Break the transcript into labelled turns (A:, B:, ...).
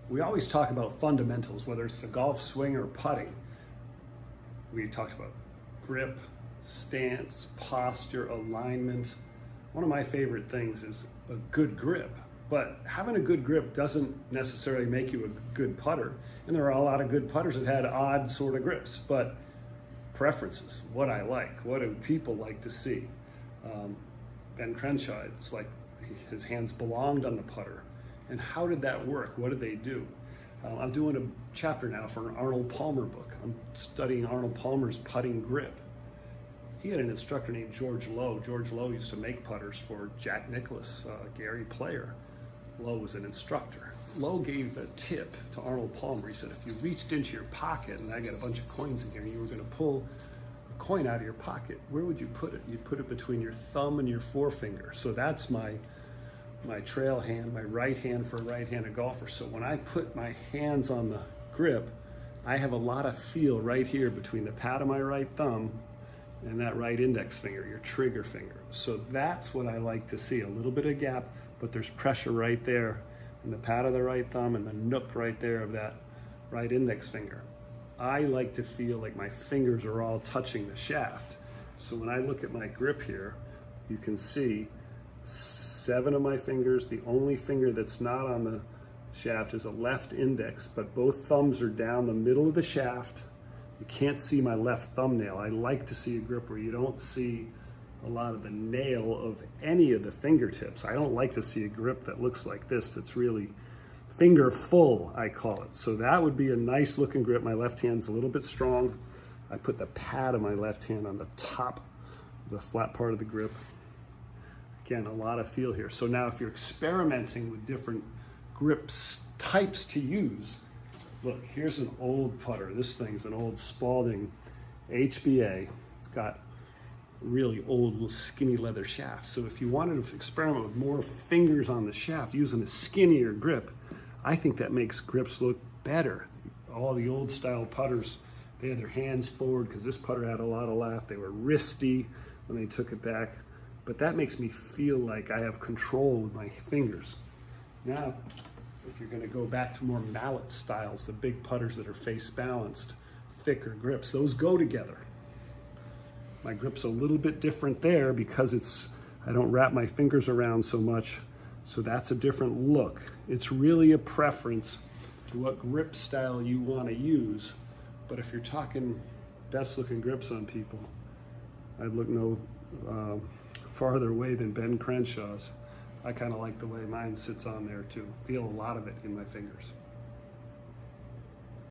A: We always talk about fundamentals, whether it's the golf swing or putting. We talked about grip, stance, posture, alignment. One of my favorite things is a good grip, but having a good grip doesn't necessarily make you a good putter. And there are a lot of good putters that had odd sort of grips, but preferences, what I like, what do people like to see. Ben Crenshaw, it's like his hands belonged on the putter. And how did that work? What did they do? I'm doing a chapter now for an Arnold Palmer book. I'm studying Arnold Palmer's putting grip. He had an instructor named George Lowe. George Lowe used to make putters for Jack Nicklaus, Gary Player. Lowe was an instructor. Lowe gave a tip to Arnold Palmer. He said, if you reached into your pocket and I got a bunch of coins in here and you were going to pull a coin out of your pocket, where would you put it? You'd put it between your thumb and your forefinger. So that's my trail hand, my right hand for a right-handed golfer. So when I put my hands on the grip, I have a lot of feel right here between the pad of my right thumb and that right index finger, your trigger finger. So that's what I like to see, a little bit of gap, but there's pressure right there in the pad of the right thumb and the nook right there of that right index finger. I like to feel like my fingers are all touching the shaft. So when I look at my grip here, you can see 7 of my fingers. The only finger that's not on the shaft is a left index, but both thumbs are down the middle of the shaft. You can't see my left thumbnail. I like to see a grip where you don't see a lot of the nail of any of the fingertips. I don't like to see a grip that looks like this, that's really finger full, I call it. So that would be a nice looking grip. My left hand's a little bit strong. I put the pad of my left hand on the top, the flat part of the grip. Again, a lot of feel here. So now if you're experimenting with different grips types to use, look, here's an old putter. This thing's an old Spalding HBA. It's got really old, little skinny leather shafts. So if you wanted to experiment with more fingers on the shaft using a skinnier grip, I think that makes grips look better. All the old style putters, they had their hands forward because this putter had a lot of laugh. They were wristy when they took it back. But that makes me feel like I have control with my fingers. Now, if you're gonna go back to more mallet styles, the big putters that are face balanced, thicker grips, those go together. My grip's a little bit different there because I don't wrap my fingers around so much, so that's a different look. It's really a preference to what grip style you wanna use, but if you're talking best looking grips on people, I'd look no farther away than Ben Crenshaw's. I kind of like the way mine sits on there too. Feel a lot of it in my fingers.